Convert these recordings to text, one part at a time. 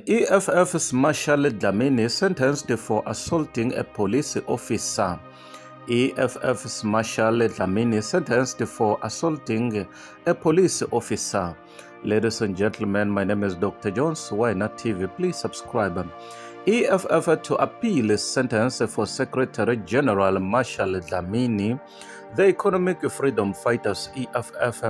EFF's Marshal Dlamini sentenced for assaulting a police officer. EFF's Marshal Dlamini sentenced for assaulting a police officer. Ladies and gentlemen, my name is Dr. Jones. Why not TV? Please subscribe. EFF to appeal sentence for Secretary General Marshal Dlamini. The Economic Freedom Fighters EFF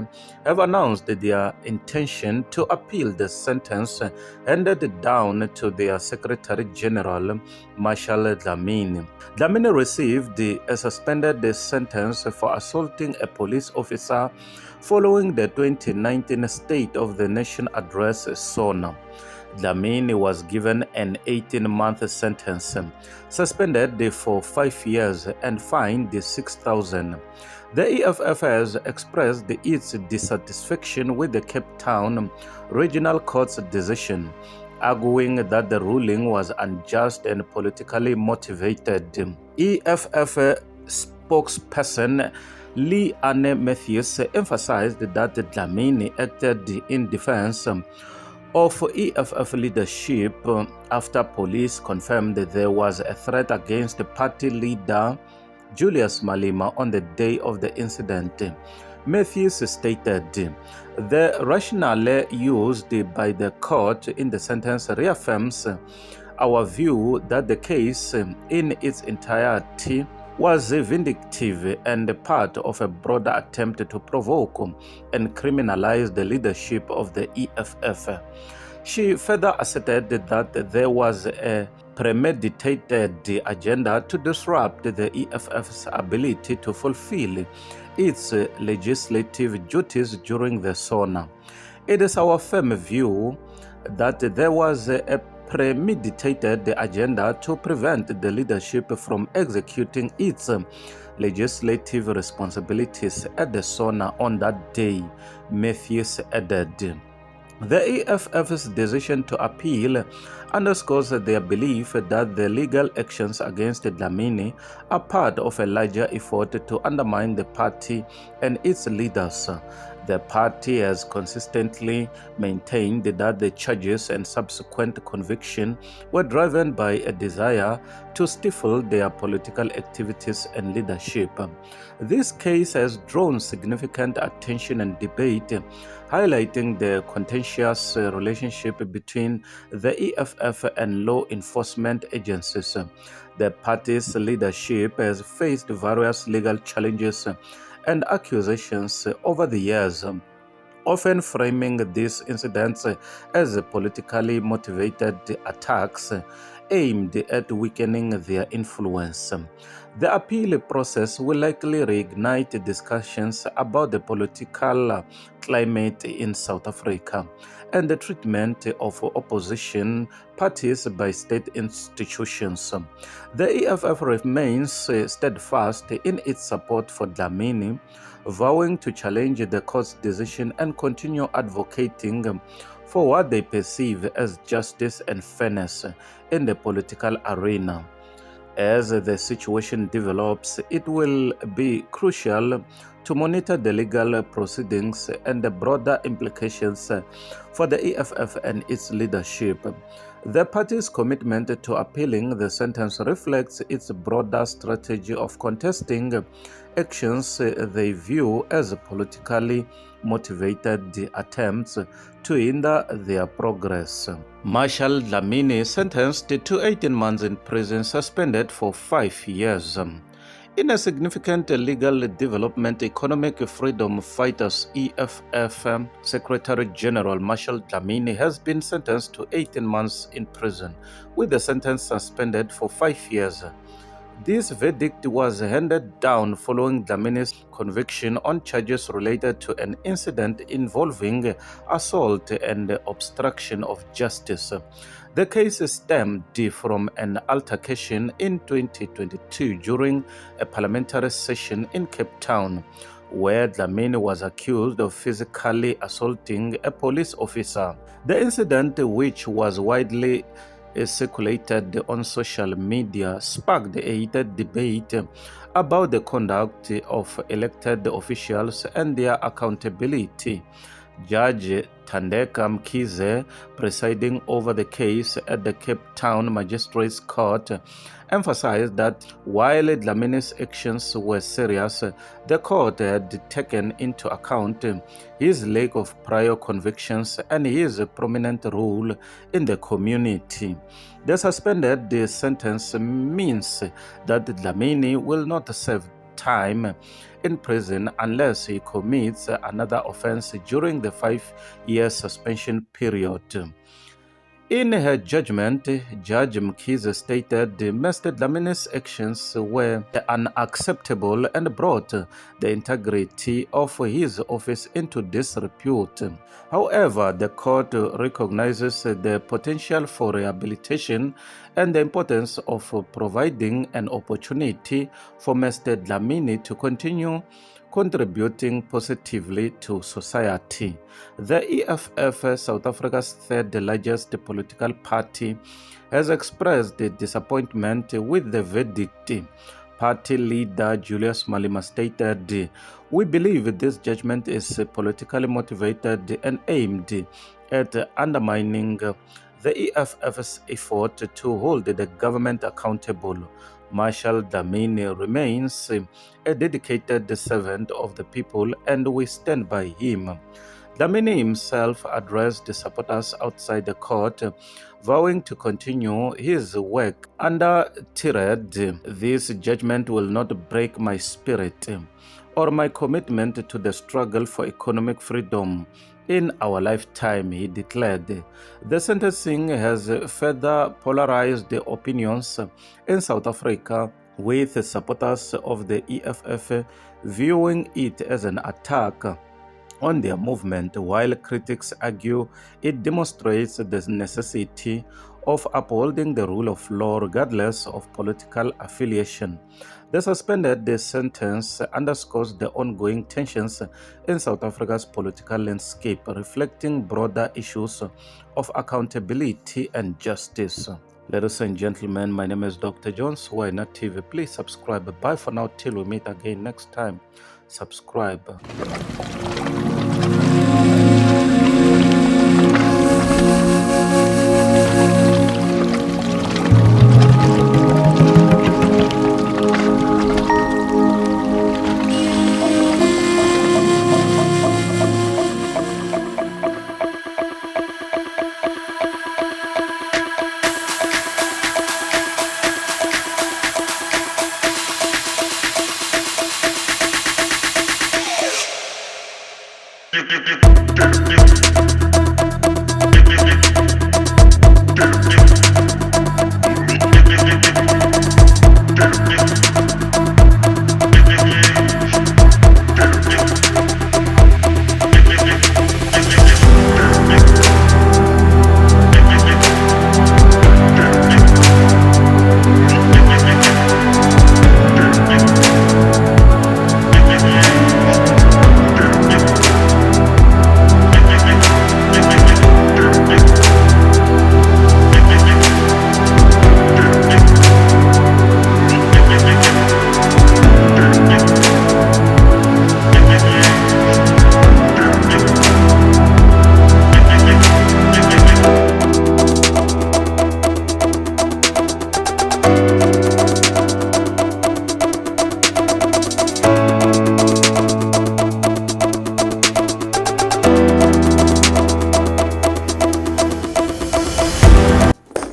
have announced their intention to appeal the sentence handed down to their Secretary General Marshal Dlamini. Dlamini received a suspended sentence for assaulting a police officer following the 2019 State of the Nation Address SONA. Dlamini was given an 18-month sentence, suspended for 5 years and fined 6,000. The EFF has expressed its dissatisfaction with the Cape Town Regional Court's decision, arguing that the ruling was unjust and politically motivated. EFF spokesperson Lee-Anne Matthews emphasized that Dlamini acted in defense of EFF leadership after police confirmed that there was a threat against party leader Julius Malema on the day of the incident. Matthews stated, "The rationale used by the court in the sentence reaffirms our view that the case in its entirety was vindictive and part of a broader attempt to provoke and criminalize the leadership of the EFF." She further asserted that there was a premeditated agenda to disrupt the EFF's ability to fulfill its legislative duties during the SONA. It is our firm view that there was a premeditated agenda to prevent the leadership from executing its legislative responsibilities at the SONA on that day, Matthews added. The EFF's decision to appeal underscores their belief that the legal actions against Dlamini are part of a larger effort to undermine the party and its leaders. The party has consistently maintained that the charges and subsequent conviction were driven by a desire to stifle their political activities and leadership. This case has drawn significant attention and debate, highlighting the contentious relationship between the EFF and law enforcement agencies. The party's leadership has faced various legal challenges and accusations over the years, often framing these incidents as politically motivated attacks aimed at weakening their influence. The appeal process will likely reignite discussions about the political climate in South Africa and the treatment of opposition parties by state institutions. The EFF remains steadfast in its support for Dlamini, vowing to challenge the court's decision and continue advocating for what they perceive as justice and fairness in the political arena. As the situation develops, it will be crucial to monitor the legal proceedings and the broader implications for the EFF and its leadership. The party's commitment to appealing the sentence reflects its broader strategy of contesting actions they view as politically motivated attempts to hinder their progress. Marshal Dlamini sentenced to 18 months in prison, suspended for 5 years. In a significant legal development, Economic Freedom Fighters EFF Secretary General Marshal Dlamini has been sentenced to 18 months in prison, with the sentence suspended for 5 years. This verdict was handed down following Dlamini's conviction on charges related to an incident involving assault and obstruction of justice. The case stemmed from an altercation in 2022 during a parliamentary session in Cape Town, where Dlamini was accused of physically assaulting a police officer. The incident, which was widely circulated on social media, sparked a heated debate about the conduct of elected officials and their accountability. Judge Thandeka Mkhize, presiding over the case at the Cape Town Magistrates Court, emphasized that while Dlamini's actions were serious, the court had taken into account his lack of prior convictions and his prominent role in the community. The suspended sentence means that Dlamini will not serve time in prison unless he commits another offense during the 5-year suspension period. In her judgment, Judge Mkhize stated Mr. Dlamini's actions were unacceptable and brought the integrity of his office into disrepute. However, the court recognizes the potential for rehabilitation and the importance of providing an opportunity for Mr. Dlamini to continue contributing positively to society. The EFF, South Africa's third largest political party, has expressed disappointment with the verdict. Party leader Julius Malema stated, "We believe this judgment is politically motivated and aimed at undermining the EFF's effort to hold the government accountable. Marshal Dlamini remains a dedicated servant of the people and we stand by him." Dlamini himself addressed the supporters outside the court, vowing to continue his work under tirade. "This judgment will not break my spirit or my commitment to the struggle for economic freedom in our lifetime," he declared. The sentencing has further polarized the opinions in South Africa, with supporters of the EFF viewing it as an attack on their movement, while critics argue it demonstrates the necessity of upholding the rule of law regardless of political affiliation. The suspended sentence underscores the ongoing tensions in South Africa's political landscape, reflecting broader issues of accountability and justice. Ladies and gentlemen, my name is Dr. Jones, Why Not TV. Please subscribe. Bye for now till we meet again next time. Subscribe.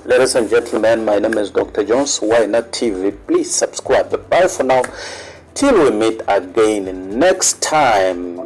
Ladies and gentlemen, my name is Dr. Jones, Why Not TV. Please subscribe. Bye for now till we meet again next time.